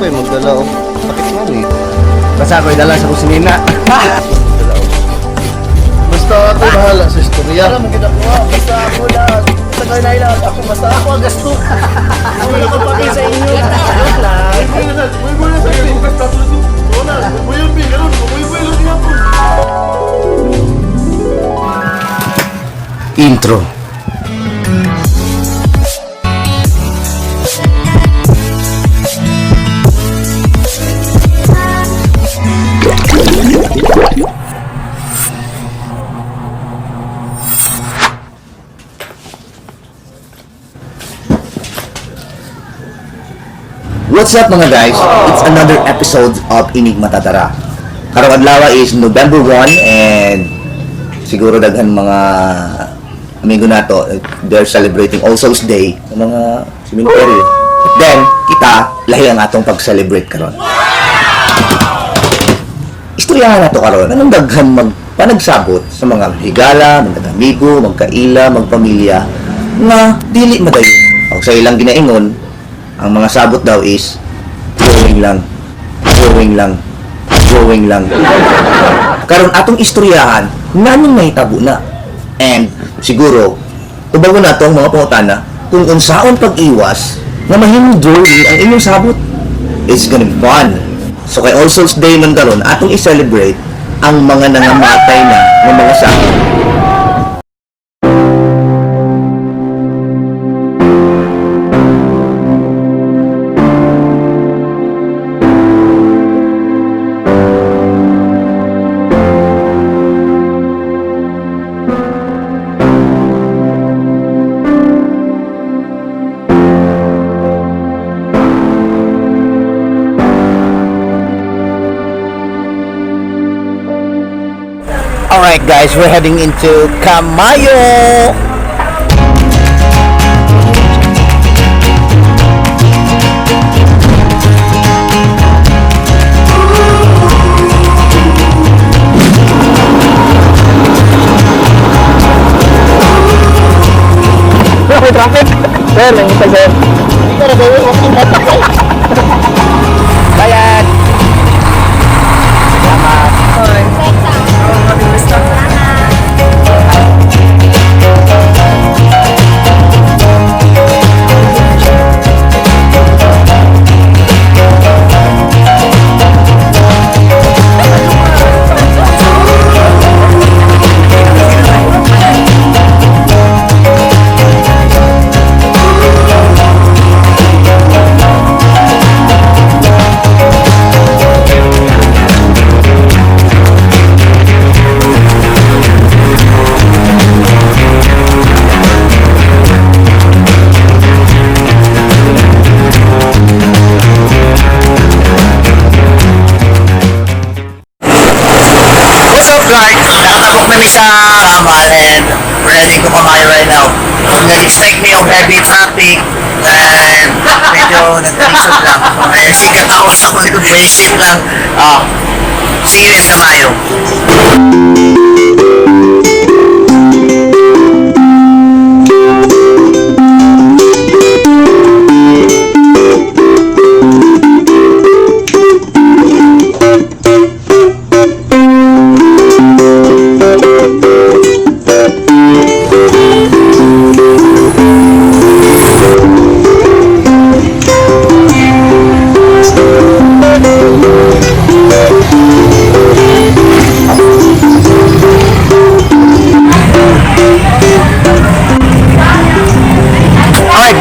ko eh, magdala o. Sakit nga eh. Basta ako'y dala sa kusinina. Magdala o. Basta ako bahala sa istorya. Alam mo kita ko, basta ako lang. Basta kayo nailang ako, basta ako ang gasto. Ako na kapagay sa inyo. Joke lang. May muna sa akin. Wala, may yun, may ganun. May yun, may yun. Intro. What's up mga guys? It's another episode of Inig Matatara. Karong adlaw is November 1 and siguro daghan mga amigo nato, they're celebrating All Souls Day ng mga cemetery. Then, kita lahi ang atong pag-celebrate karon. Istoryahan nato karon anong daghan magpanagsabot sa mga higala, mga amigo, magkaila, magpamilya na dili madayon. O sa ilang ginaingon, ang mga sabot daw is growing lang, growing lang, growing lang. Karon atong istoryahan nanong nahitabo na. And siguro tubago na to ang mga pangutana kung unsaon pag-iwas na mahimong drawing ang inyong sabot. It's gonna be fun. So kay All Souls Day man karon atong i-celebrate ang mga nangamatay na ng mga sabot. Alright guys, we're heading into Camayo! May traffic. Sir, may isa sir. Pero bawa, walking back ako. Bayad! Salamat. Sorry. Guys, nakatabok na sa Kamal and we're heading to Camayo right now. Nag-expect me yung heavy traffic and medyo nag-isip lang. Kaya sigat ako sa mga basic lang. See you in Camayo.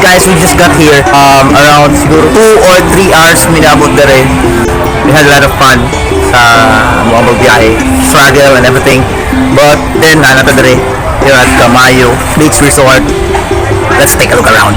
Guys, we just got here around siguro 2 or 3 hours minabot dere. We had a lot of fun sa mga biyahe, struggle and everything. But then nanata dere here at Camayo Beach Resort. Let's take a look around.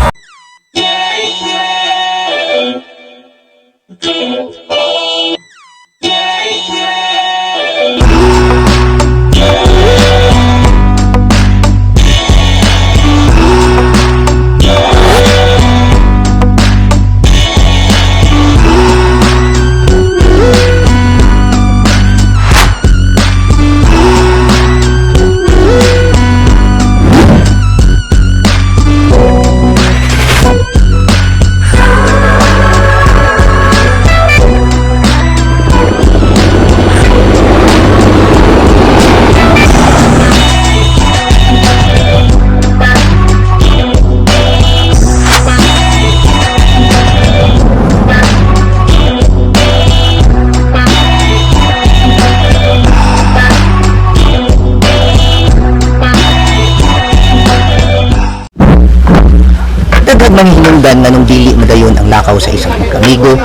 Murag manghinungdan na nung dili madayon ang lakaw sa isang magkamigo,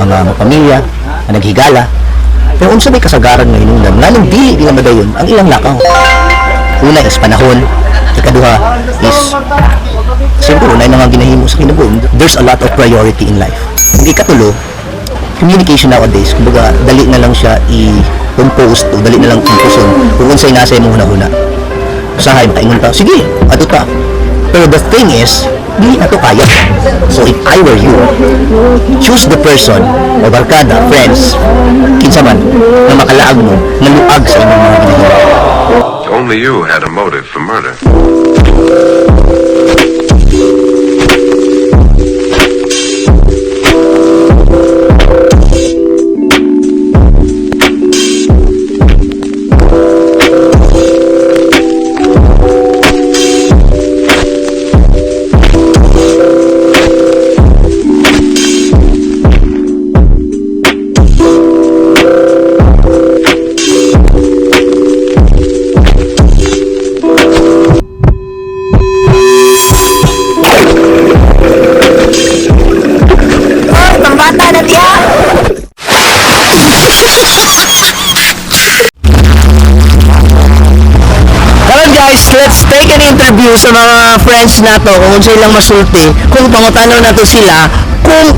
mga pamilya, na naghigala. Pero unsa may kasagaran nga hinungdan nga nung dili nila madayon ang ilang lakaw. Una is panahon, ikaduha is siguro na mga ginahimo sa kinabuhi. There's a lot of priority in life. Hindi katulo, communication nowadays, kumbaga dali na lang siya i-compose o dali na lang komposon kung unsay nasa imong hunahuna. Usahay makaingon ta, sige, ato ta. Pero the thing is, dili na to kaya. So if I were you, choose the person o barkada, friends, kinsa man na makalaag mo, na luag sa imong mga ginahimo. Only you had a motive for murder. Karon guys, let's take an interview sa mga friends nato kung unsa ilang masulti, kung pangutanaw nato sila kung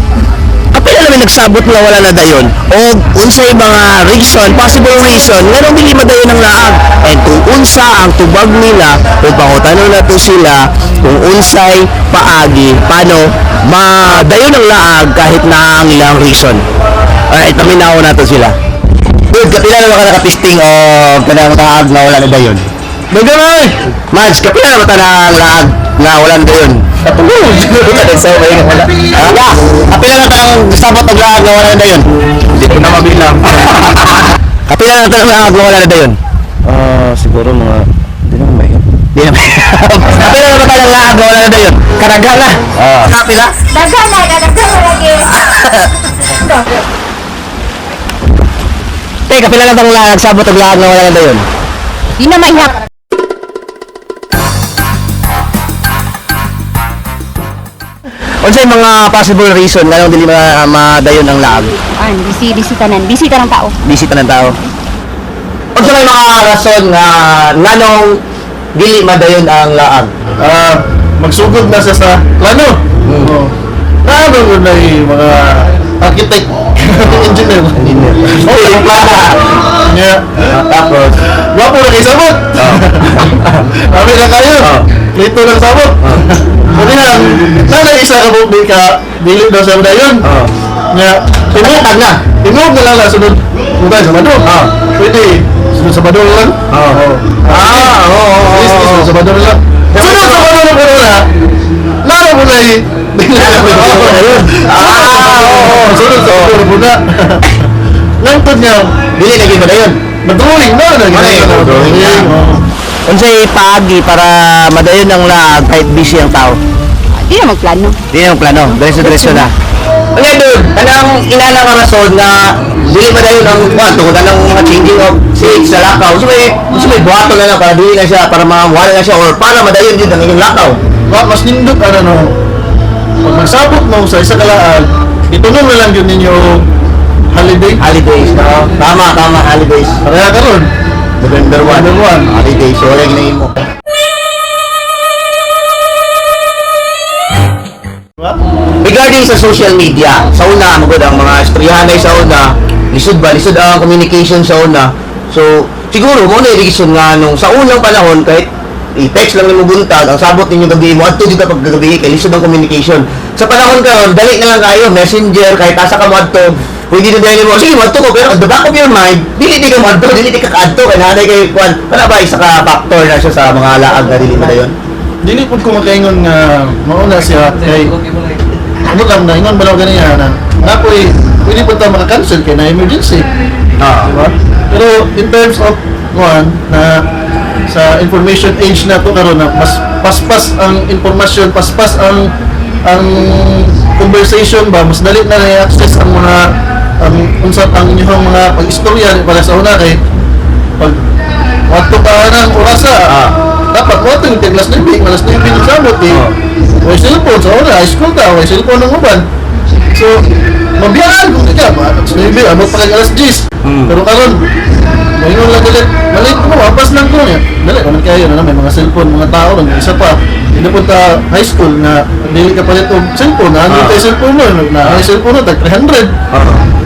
kapila namin nagsabot nga wala na dayon o unsay mga reason, possible reason nga nung dili madayon ang laag, and kung unsa ang tubag nila kung pangutanaw nato sila kung unsay paagi paano madayon ang laag kahit na ang ilang reason. Alright, paminaw nato sila. Good, kapila naman ka nakapisting o kanang laag na wala na dayon. Magamoy! Mads, kapila naman tanang laag nga wala na dayon. Katulog, siguro ka sa may wala. Ah, kapila na tanang sabot ang laag nga wala na dayon. Hindi ko na mabilang. Kapila na tanang laag nga wala na dayon. Siguro mga, hindi naman may. Di na. Kapila naman tanang laag nga wala na dayon. Karaga na. Kapila? Dagan lagi. Te, kapila na tanang laag sabot ang laag nga wala na dayon. Di na maihap. Unsay mga possible reason nga nung dili madayon ang laag? Busy tanan tao. Bisita ng tao. Unsa may mga rason nga nganong dili madayon ang laag? Magsugod na siya sa plano. Ano mo na yung mga architect, engineer. Oh, yung plana. Yeah. Tapos, Wapo na kayo sabot. Kami na kayo. Plito ng sabot. Pwede na, isa ka po, dili daw sa mga yun. Nga, pinatag na. tinuog na lang na sunod. Muna sa Badong. Pwede, sunod sa Badong lang. Sunod sa Badong lang. Sunod sa Badong lang pero na, laro mo na eh. Sunod sa Badong muna. Langtod niya, Dili lagi madayon. madrawing na. Madrawing na. Unsay paagi para madayon ang laag kahit busy ang tao? Di na magplano. Di na ang plano, diretso na. Okay, dude, kanang inana nga rason na dili madayon ang kwanto, kung anong mga changing of seats sa lakaw. So may buhato na lang para dili na siya, para mawala na siya, or para madayon din ang inyong lakaw. Mas nindot, no. Pag magsabot mo sa isa kalaan, itunong na lang yun ninyo holiday. Holidays, no? Tama, holidays. Kaya karon, November 1. November 1. Holidays, so wala ginahin mo. Regarding sa social media, sa una, magod ang mga istoryahanay sa una, lisod ang communication sa una. So, siguro, mo na reason nga nung sa unang panahon, kahit i-text lang mo buntag, ang sabot ninyo gabi mo, adto dito pag gabi, kay lisod ang communication. Sa panahon karon, dali na lang kayo, messenger, kahit asa ka mo adto, pwede na dahil mo, sige mo adto ko, pero at the back of your mind, dili ka mo adto, dili ka ka-adto, kaya nanay kay Kwan, wala ba isa ka factor na siya sa mga laag na dili na yun? dili po ko makaingon nga mauna siya kay ano lang na ingon balaw ganiya na napoy pwede po ta maka-cancel kay na emergency. Diba? Pero in terms of one na sa information age na to karon na mas paspas ang informasyon, paspas ang conversation ba, mas dali na i-access ang mga unsat ang inyong mga pag-istorya para sa una kay pag wato ka ng orasa dapat mo ito yung tiglas na ibig, malas na ibig ng sabot eh. May cellphone, so high school ka, may cellphone ng uban. So, mabiyaan kung di ka, malas na ibig, amot pa kag alas 10. Pero karon, ngayon lang ulit, maliit ko, wapas lang ko niya. Dali, naman kayo na may mga cellphone, mga tao, isa pa. Hindi po ta high school na dili ka palit og cellphone, na hindi tayo cellphone mo, na may cellphone mo, tag 300.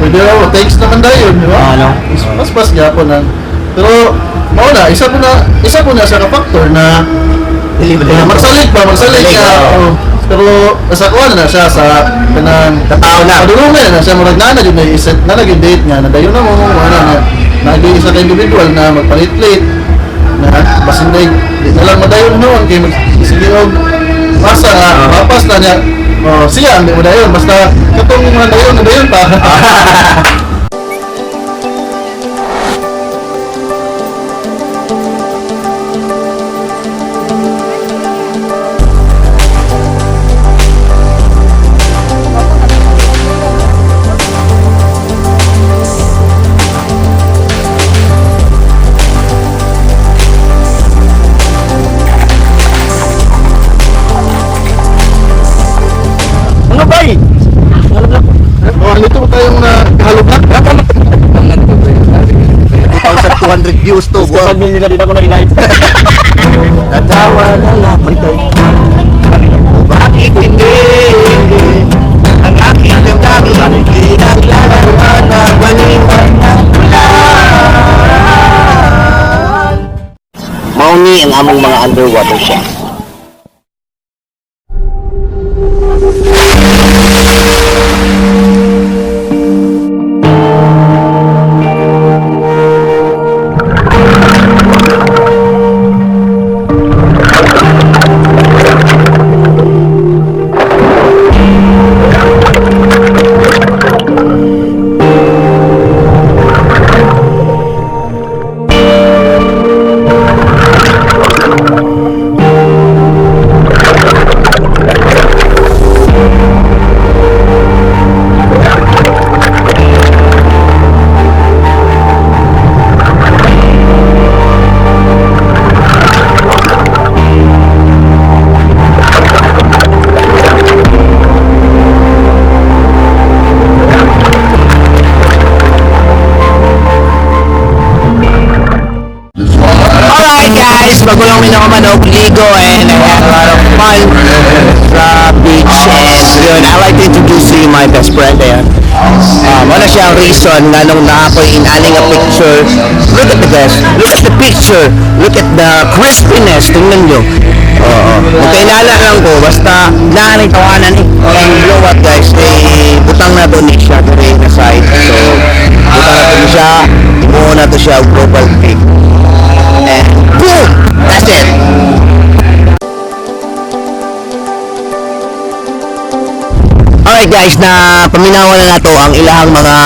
Pwede ako, text naman tayo, di ba? Pas gyapon na. Pero, mauna, isa po na sa ka-factor na magsalig ka. Pero sa kuha na siya sa kanang Katao na. padulungan na siya murag na yun na iset na lagi date nga na dayon na mo na nag-iisa ka individual na magpalit-lit na basin na di na lang madayon noon kay sige og masa mapas na niya siya hindi mo dayon basta katong mga dayon pa. Ano ba eh? Nito tayong halugak. 2,200 views to. 1 million na din ako na-inayos. Natawa na lang. Bakit hindi? Ang aking damdamin kinaglalarawan na baliwan na ulan. Mauni ang among mga underwater shots. Alright guys, bago lang minakaman ligo and I had a lot of fun sa beach and yun, I like to introduce to you my best friend ayan. Ano siya ang reason nga nung naakoy inaling a picture. Look at the best, look at the picture, look at the crispiness, tingnan nyo. Magkainala lang ko, basta naanay tawanan eh. And you know what guys, butang na to ni siya during the side. So, butang na to ni siya, imuho na to siya global peak. And boom! That's it! Alright guys, na paminawan na nato ang ilang mga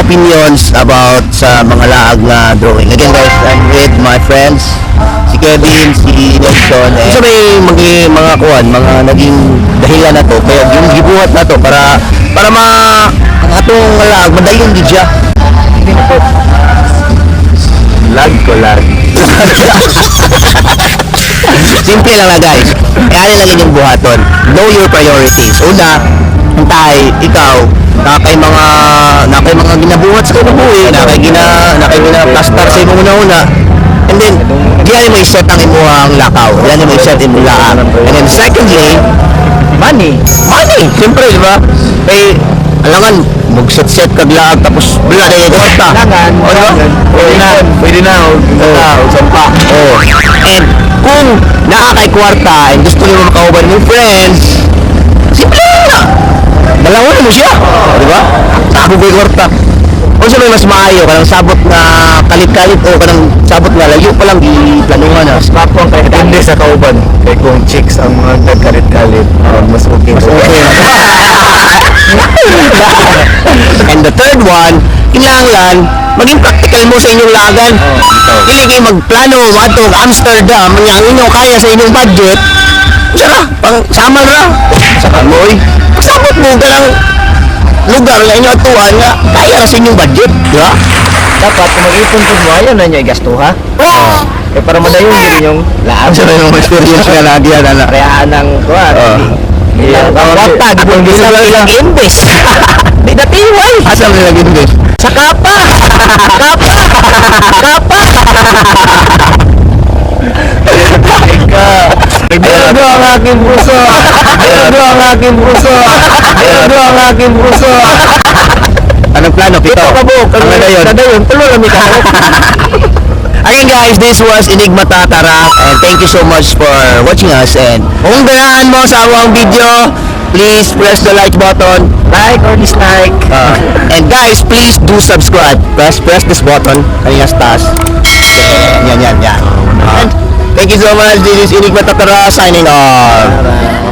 opinions about sa mga laag na drawing. Again guys, I'm with my friends, si Kevin, si Nelson, and so may mga kuwan, mga naging dahilan na to, kaya yung gibuhat na to para ang atong laag, madayon din siya. Lag. Simple lang na guys. Kaya lang inyong buhaton. Know your priorities. Una, hantay, ikaw, nakay mga ginabuhat sa kinabuhi, nakay gina-plaster sa imong una-una. And then, diyan mo i-set ang imuhang lakaw. Diyan mo i-set imong laang. And then secondly, money. Siyempre, di ba? Kay, alangan, mag-set kag laag, tapos wala na yung kwarta. Pwede na, sampa. And kung nakakay kwarta and gusto nyo makauban ng friends, simple lang na. Dalawan mo siya. Di ba? Ako kay kwarta. Kung siya may mas maayo, kanang sabot na kalit-kalit o kanang sabot na layo pa lang i-planuhan na. Papo ang kaya depende sa kauban. Kaya kung chicks ang mga nagkalit-kalit, mas okay. And the third one, kinahanglan maging practical mo sa inyong lagan. Dili kayo magplano madto Amsterdam, ang inyong kaya sa inyong budget. Sara, pang samal ra. Sa kamoy. Pagsabot mo ganang lugar na inyo atuan nga kaya ra sa inyong budget, di ba? Dapat kung mag-ipon po mo, ayaw na niya i-gasto ha. para madayon din yung Laab sa mga experience nga lagi yan na. kayaan ng kuwan. Ilang Wata, di mo ilang imbes. Di natiway. Asa mo nilagay din? Sa kapa. Ito ang aking puso. Ito ang aking puso. Ito ang aking puso. Anong plano? Pito. Ang nadayon. Nadayon, tuloy lang ito. Again guys, this was Enigma Tatara and thank you so much for watching us and kung ganahan mo sa among video, please press the like button Like or dislike. and guys, please do subscribe. Press this button kanina sa taas. Yan. And thank you so much. This is Enigma Tatara signing off.